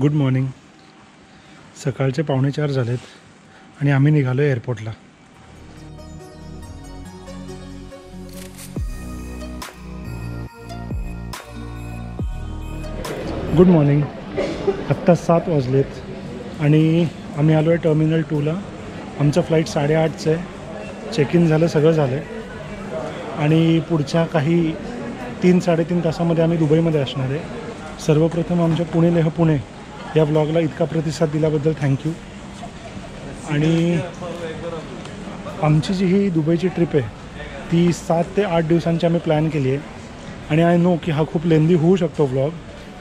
Good morning. सकाळचे 3:45 झालेत आणि आम्ही निघालो एअरपोर्टला. Good morning. आत्ता 7 वाजलेत आणि आम्ही आलो आहे टर्मिनल 2ला. आमचं फ्लाईट 8:30चं आहे. चेक इन झालं, सगळं झालं आहे आणि पुढच्या काही 3-3.5 तासामध्ये आम्ही दुबईमध्ये असणार आहे. सर्वप्रथम आमच्या पुणे या ब्लॉगला इतका प्रतिसाद दिल्याबद्दल थँक्यू. आणि आमची जी ही दुबईची ट्रिप आहे ती 7 ते 8 दिवसांची आम्ही प्लॅन केली आहे. आणि आय नो की हा खूप लेंदी होऊ शकतो ब्लॉग,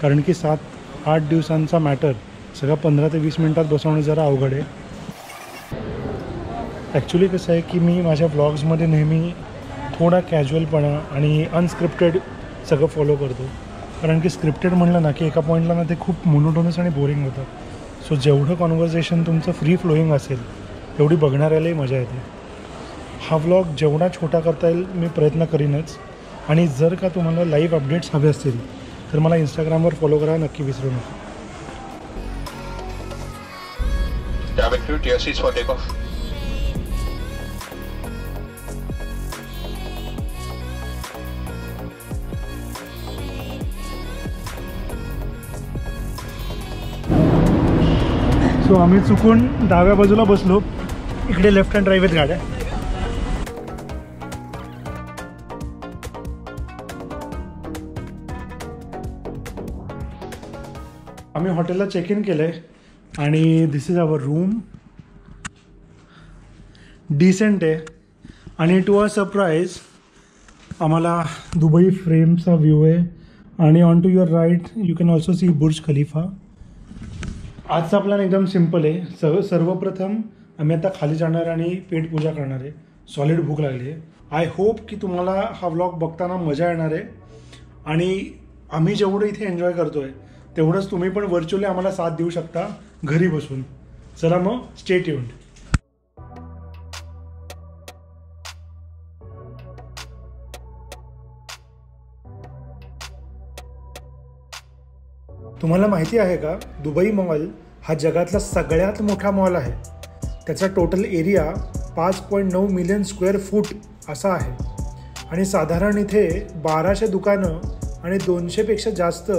कारण की 7-8 दिवसांचा मॅटर सगळा 15 ते 20 मिनटात बसवणं जरा अवघड आहे. ॲक्च्युली कसं आहे की मी माझ्या ब्लॉग्समध्ये नेहमी थोडा कॅज्युअलपणा आणि अनस्क्रिप्टेड सगळं फॉलो करतो. कारण की स्क्रिप्टेड म्हणलं ना की एका पॉईंटला ना ते खूप मोनोटोनस आणि बोरिंग होतं. सो जेवढं कॉन्व्हर्सेशन तुमचं फ्री फ्लोईंग असेल तेवढी बघणाऱ्यालाही मजा येते. हा व्लॉग जेवढा छोटा करता येईल मी प्रयत्न करीनच. आणि जर का तुम्हाला लाईव्ह अपडेट्स हवे असतील तर मला इंस्टाग्रामवर फॉलो करा, नक्की विसरू नका. सो आम्ही चुकून डाव्या बाजूला बसलो. इकडे लेफ्ट हँड ड्राईव्ह आहेत गाड्या. आम्ही हॉटेलला चेक इन केलं आहे आणि this is our room. Decent आहे आणि टू अ सरप्राईज आम्हाला दुबई फ्रेमचा व्ह्यू आहे. आणि on to your right you can also see Burj Khalifa. आजचा प्लॅन एकदम सिम्पल आहे. सर्वप्रथम आम्ही आता खाली जाणार आणि पेटपूजा करणार आहे. सॉलिड भूक लागली आहे. आय होप की तुम्हाला हा व्लॉग बघताना मजा येणार आहे. आणि आम्ही जेवढं इथे एन्जॉय करतो आहे तेवढंच तुम्ही पण व्हर्च्युअली आम्हाला साथ देऊ शकता घरी बसून. चला मग, स्टे ट्यून्ड. तुम्हाला माहिती आहे का, दुबई मॉल हा जगातला सगळ्यात मोठा मॉल आहे. त्याचा total area 5.9 million square foot असा आहे. आणि साधारण इथे 1200 दुकानं आणि 200पेक्षा जास्त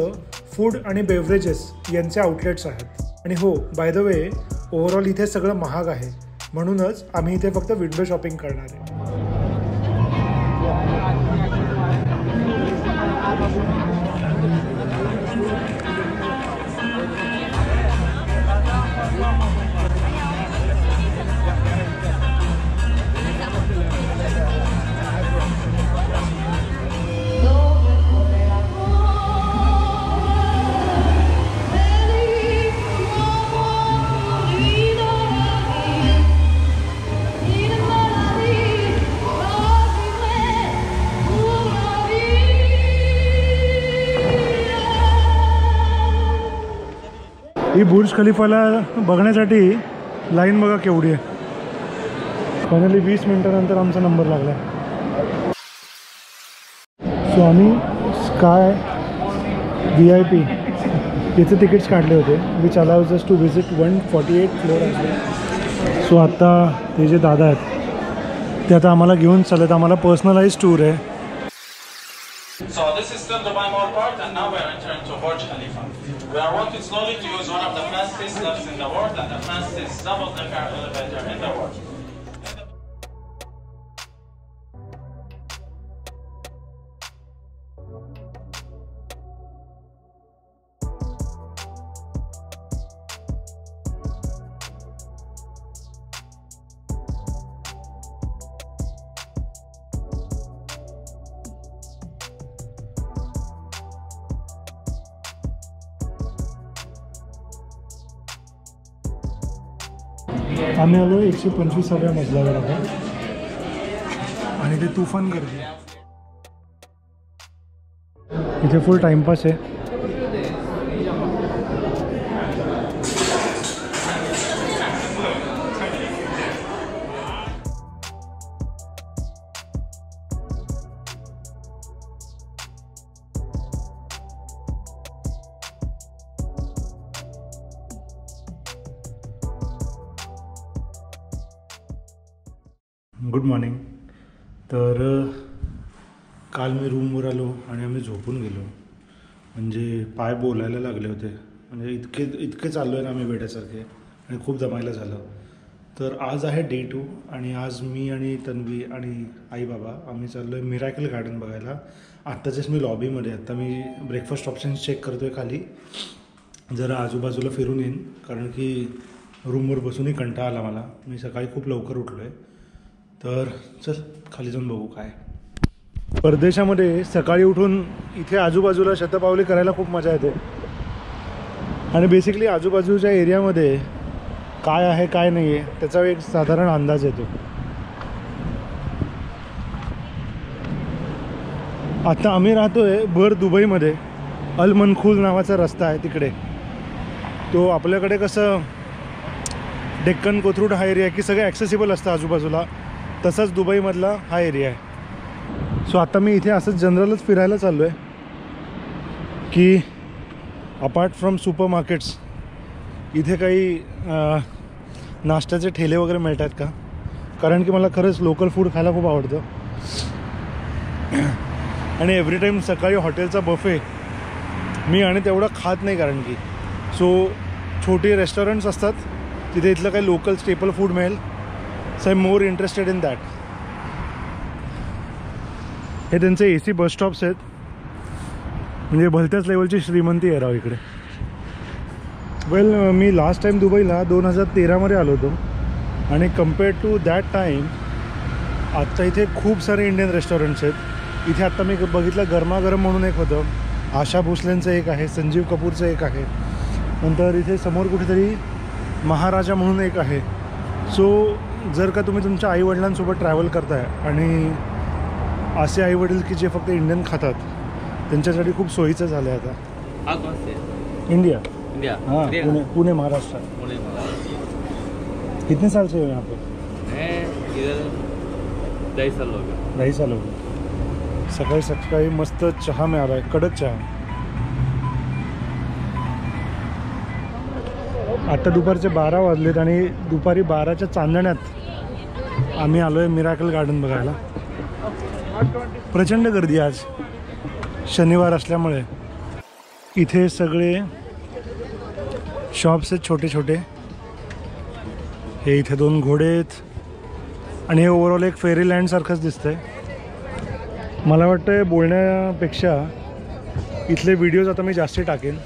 फूड आणि बेवरेजेस यांचे आउटलेट्स आहेत. आणि हो, बाय द वे, ओव्हरऑल इथे सगळं महाग आहे, म्हणूनच आम्ही इथे फक्त विंडो शॉपिंग करणार आहे. ही बुर्ज खलिफाला बघण्यासाठी लाईन बघा केवढी आहे. फायनली 20 मिनटानंतर आमचा नंबर लागला. सो आम्ही स्काय VIP याचे तिकीट्स काढले होते, which allows us to visit 148 floor आहे. सो आत्ता ते जे दादा आहेत ते आता आम्हाला घेऊन चालत. आम्हाला पर्सनलाइज टूर आहे. So this is still Dubai Mall Park, and now we are entering to Burj Khalifa. We are walking slowly to use one of the fastest lifts in the world and the fastest double-decker elevator in the world. आम्ही आलो 125व्या मजल्यावर आता आणि ते तुफान गर्दी. इथे फुल timepass आहे. Good morning. तर काल मी रूमवर आलो आणि आम्ही झोपून गेलो, म्हणजे पाय बोलायला लागले होते, म्हणजे इतके चाललो आहे ना आम्ही वेड्यासारखे आणि खूप दमायला झालं. तर आज आहे डे 2 आणि आज मी आणि तन्वी आणि आई बाबा आम्ही चाललो आहे मिरॅकल गार्डन बघायला. आत्ताच मी लॉबीमध्ये, आत्ता मी ब्रेकफास्ट ऑप्शन्स चेक करतो आहे खाली, जरा आजूबाजूला फिरून येईन कारण की रूमवर बसूनही कंटाळा आला मला. मी सकाळी खूप लवकर उठलो आहे. तर चल खाली जाऊन बघू काय. परदेशामध्ये सकाळी उठून इथे आजूबाजूला शतपावली करायला खूप मजा येते आणि बेसिकली आजूबाजूच्या एरियामध्ये काय आहे काय नाही आहे त्याचा एक साधारण अंदाज येतो. आता आम्ही राहतोय भर दुबईमध्ये. अल मनखूल नावाचा रस्ता आहे तिकडे. तो आपल्याकडे कसं डेक्कन कोथरूड हा एरिया की सगळं ॲक्सेसिबल असतं आजूबाजूला, तसंच दुबईमधला हा एरिया आहे. सो आता मी इथे असंच जनरलच फिरायला चाललो आहे की अपार्ट फ्रॉम सुपर मार्केट्स इथे काही नाश्त्याचे ठेले वगैरे मिळतात का, कारण की मला खरंच लोकल फूड खायला खूप आवडतं. आणि एव्हरी टाईम सकाळी हॉटेलचा बफे मी आणि तेवढं खात नाही, कारण की सो छोटे रेस्टॉरंट्स असतात तिथे इथलं काही लोकल स्टेपल फूड मिळेल. So I am more interested in that. हे त्यांचे AC बस स्टॉप्स आहेत, म्हणजे भलत्याच लेवलची श्रीमंती आहे राव इकडे. वेल मी लास्ट टाईम दुबईला 2013मध्ये आलो होतो आणि कम्पेअर्ड टू दॅट टाईम आत्ता इथे खूप सारे इंडियन रेस्टॉरंट्स आहेत. इथे आत्ता मी बघितलं गरमागरम म्हणून एक होतं, आशा भोसलेंचं एक आहे, संजीव कपूरचं एक आहे, नंतर इथे समोर कुठेतरी महाराजा म्हणून एक आहे. सो जर का तुम्ही तुमच्या आईवडिलांसोबत ट्रॅव्हल करताय आणि असे आईवडील की जे फक्त इंडियन खातात त्यांच्यासाठी खूप सोयीचं झालं आहे आता. इंडिया हाँ पुणे महाराष्ट्र. कितने साल से हो यहाँ पे? इधर 2.5 साल हो गए. 2.5 साल हो गए. सकाळी सकाळी मस्त चहा मिळाला आहे, कडक चहा. आता दुपारचे 12 वाजलेत आणि दुपारी 12च्या चांदण्यात आम्ही आलो आहे मिरॅकल गार्डन बघायला. प्रचंड गर्दी आज शनिवार असल्यामुळे. इथे सगळे शॉप्स आहेत छोटे छोटे. हे इथे 2 घोडे आहेत आणि हे ओव्हरऑल एक फेरीलँडसारखंच दिसतंय. मला वाटतं बोलण्यापेक्षा इथले व्हिडिओज आता मी जास्ती टाकेन.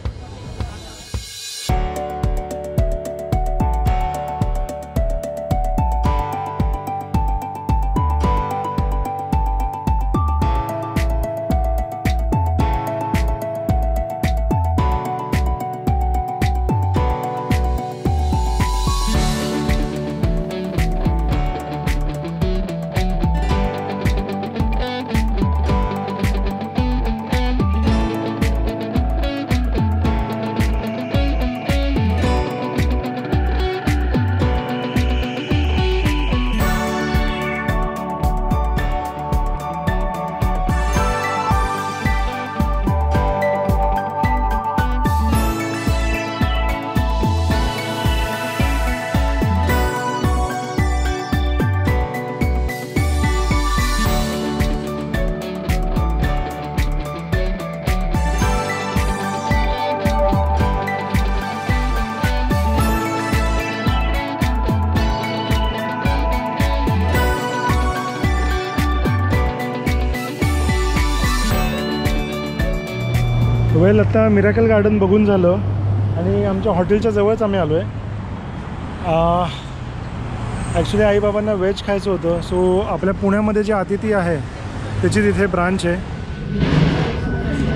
वेल आता मिरॅकल गार्डन बघून झालं आणि आमच्या हॉटेलच्या जवळच आम्ही आलो आहे. ॲक्च्युली आईबाबांना व्हेज खायचं होतं, सो आपल्या पुण्यामध्ये जे अतिथी आहे त्याची तिथे ब्रांच आहे.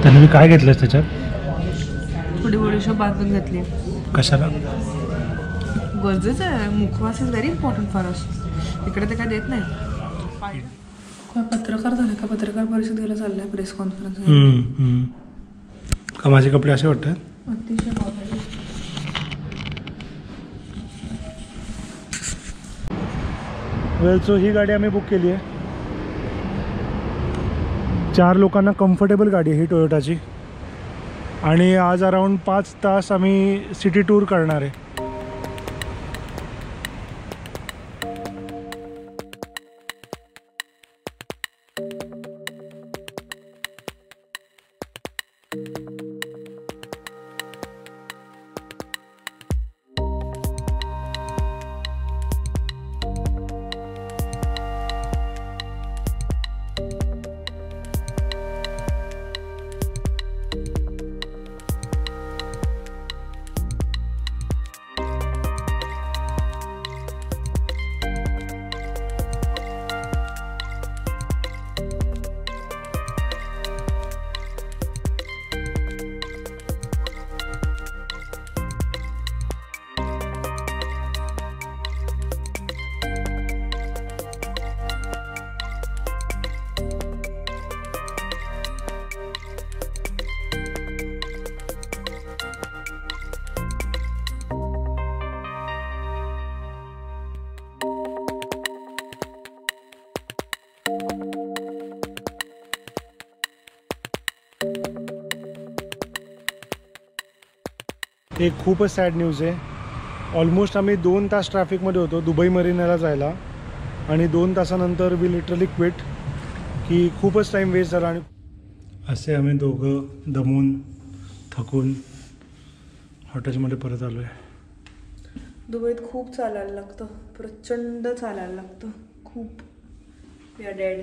त्यांनी मी काय घेतलं त्याच्यात? थोडी बडीशोप बांधून घेतली. कशाला? गरजेचं आहे, मुखवास is very important for us. इकडे ते काय देत नाही. पत्रकार झाले का? पत्रकार परिषद घ्यायला चाललाय, प्रेस कॉन्फरन्स. का माझे कपडे असे वाटतात? अतिशय. वेल सो ही गाडी आम्ही बुक केली आहे. 4 लोकांना कम्फर्टेबल गाडी आहे ही टोयोटाची. आणि आज अराऊंड 5 तास आम्ही सिटी टूर करणार आहे. एक खूपच सॅड न्यूज आहे. ऑलमोस्ट आम्ही 2 तास ट्रॅफिकमध्ये होतो दुबई मरीनाला जायला आणि 2 तासानंतर वी लिटरली क्विट की खूपच टाईम वेस्ट झाला. आणि असे आम्ही दोघं दमून थकून हॉटेलमध्ये परत आलो आहे. दुबईत खूप चालायला लागतं, प्रचंड चालायला लागतं, खूप. We are dead.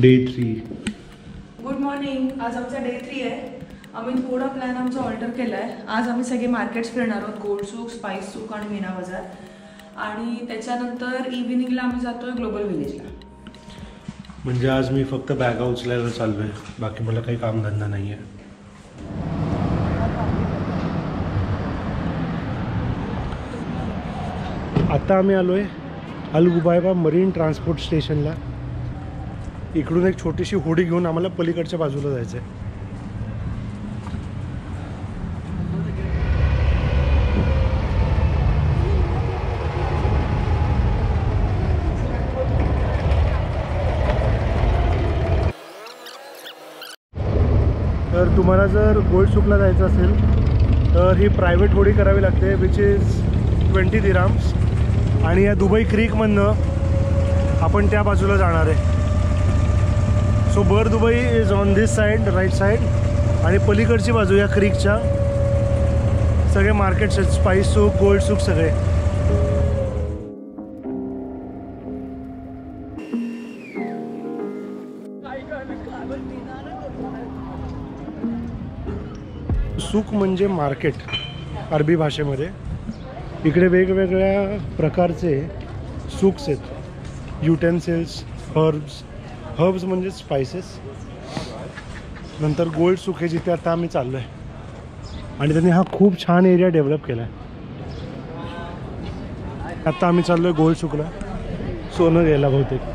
Day 3. Good morning. आज आमचा डे 3 आहे. आम्ही थोडा प्लॅन आमचा ऑल्टर केला आहे. आज आम्ही सगळे मार्केट्स फिरणार आहोत, गोल्ड सूक, स्पाइस सूक आणि मीना बाजार. आणि त्याच्यानंतर इव्हिनिंगला आम्ही जातोय ग्लोबल विलेजला. म्हणजे आज मी फक्त बॅगा उचलायला चाललो आहे, बाकी मला काही कामधंदा नाही आहे. आता आम्ही आलो आहे अल गुबायबा मरीन ट्रान्सपोर्ट स्टेशनला. इकडून एक छोटीशी होडी घेऊन आम्हाला पलीकडच्या बाजूला जायचं आहे. तर तुम्हाला जर गोल्ड सूकला जायचं असेल तर ही प्रायव्हेट होडी करावी लागते, विच इज 20 दिराम्स. आणि या दुबई क्रीकमधनं आपण त्या बाजूला जाणार आहे. सो बर Dubai is on this side, right side. आणि पलीकडची बाजू या क्रीकच्या सगळे मार्केट्स आहेत, स्पाइस सूक, गोल्ड सूक सगळे. सूक म्हणजे मार्केट अरबी भाषेमध्ये. इकडे वेगवेगळ्या प्रकारचे सूक्स आहेत, युटेन्सिल्स, हर्ब्स म्हणजे स्पायसेस. नंतर गोल्ड सूक आहे जिथे आता आम्ही चाललो आहे. आणि त्यांनी हा खूप छान एरिया डेव्हलप केला आहे. आता आम्ही चाललो आहे गोल्ड सूकला सोनं घ्यायला बहुतेक.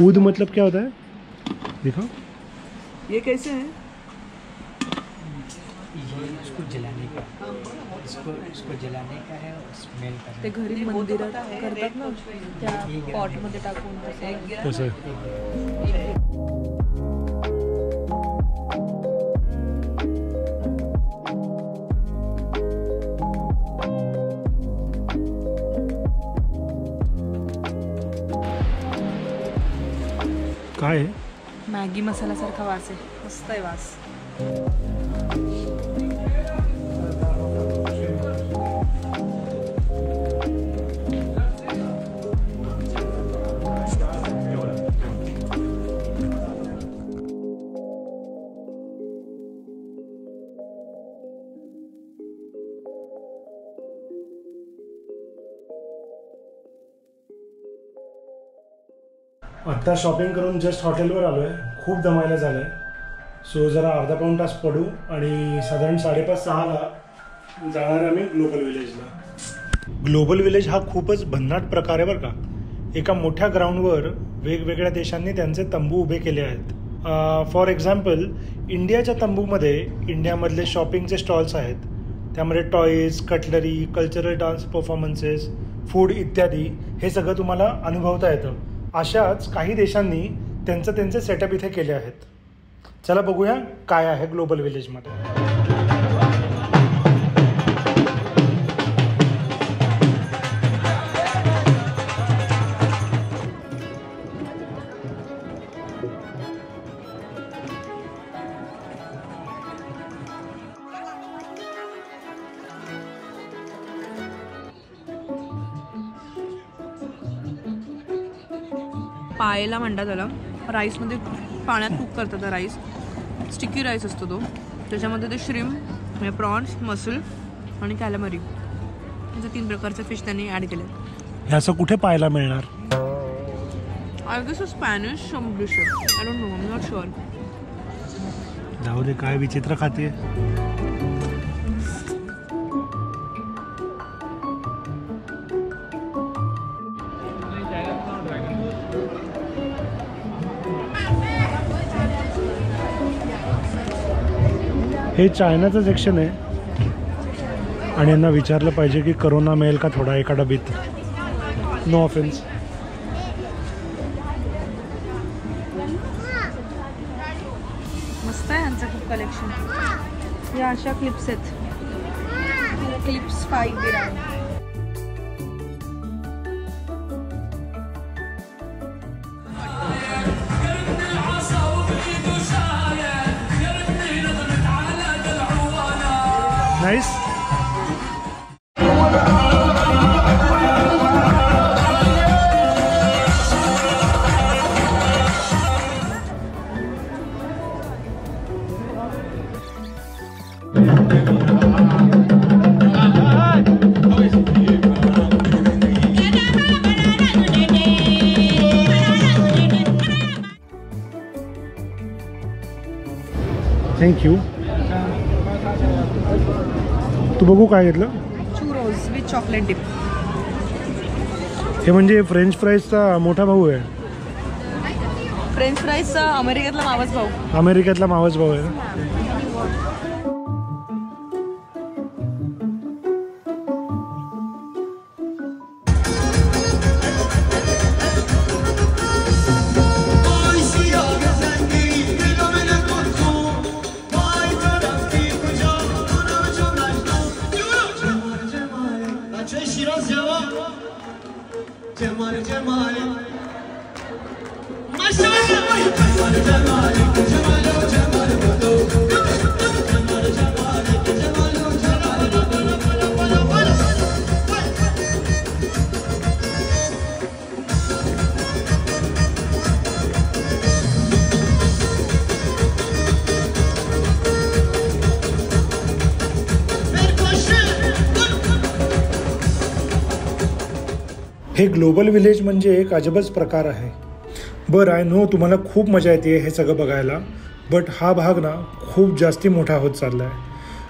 ऊद मतलब क्या होता है, दिखाओ. ये कैसे है? इसको जलाने का, इसको जलाने का है और स्मेल का है. ते घरी मंदिरात करतात ना, त्या पॉटमध्ये टाकून तसं. काय आहे? मॅगी मसाल्यासारखा वास आहे, मस्त आहे वास. आत्ता शॉपिंग करून जस्ट हॉटेलवर आलो आहे. खूप दमायला झालं आहे. सो जरा अर्धा पाऊण तास पडू आणि साधारण 5:30-6ला जाणार आम्ही ग्लोबल विलेजला. ग्लोबल विलेज हा खूपच भन्नाट प्रकार आहे बरं का. एका मोठ्या ग्राउंडवर वेगवेगळ्या देशांनी त्यांचे तंबू उभे केले आहेत. फॉर एक्झाम्पल इंडियाच्या तंबूमध्ये इंडियामधले शॉपिंगचे स्टॉल्स आहेत. त्यामध्ये toys, cutlery, cultural dance performances, food इत्यादी हे सगळं तुम्हाला अनुभवता येतं. अशाच काही देशांनी त्यांचे सेटअप इथे केले आहेत. चला बघूया काय आहे ग्लोबल विलेजमध्ये. पायला म्हणतात त्याला. राईसमध्ये पाण्यात कुक करतात राईस. स्टिकी राईस असतो तो. त्याच्यामध्ये ते श्रिम्प म्हणजे प्रॉन्स, मसल आणि कॅलमरी असे 3 प्रकारचे फिश त्यांनी ॲड केले. हे असं कुठे पाहायला मिळणार? I guess Spanish dish. I don't know, I am not sure. जाऊ दे, काय विचित्र खाते. हे चायनाचं सेक्शन आहे आणि यांना विचारलं पाहिजे की करोना मिळेल का थोडा एका डबीत. No offence. मस्त आहे यांचं खूप कलेक्शन. या अशा क्लिप्स आहेत. Clips 5 dirham. नाईस. थँक्यू. तू बघू काय घेतलं? चुरोज विथ चॉकलेट डिप. हे म्हणजे फ्रेंच फ्राईजचा मोठा भाऊ आहे. फ्रेंच फ्राईजचा अमेरिकेतला मावस भाऊ. अमेरिकेतला मावस भाऊ आहे. हे ग्लोबल विलेज म्हणजे एक अजबच प्रकार आहे. बरं, आय नो तुम्हाला खूप मजा येते हे सगळं बघायला, बट हा भाग ना खूप जास्ती मोठा होत चालला आहे.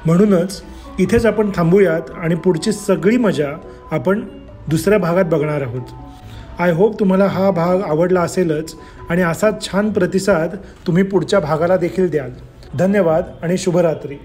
म्हणूनच इथेच आपण थांबूयात आणि पुढची सगळी मजा आपण दुसऱ्या भागात बघणार आहोत. आय होप तुम्हाला हा भाग आवडला असेलच आणि असाच छान प्रतिसाद तुम्ही पुढच्या भागाला देखील द्याल. धन्यवाद आणि शुभरात्री.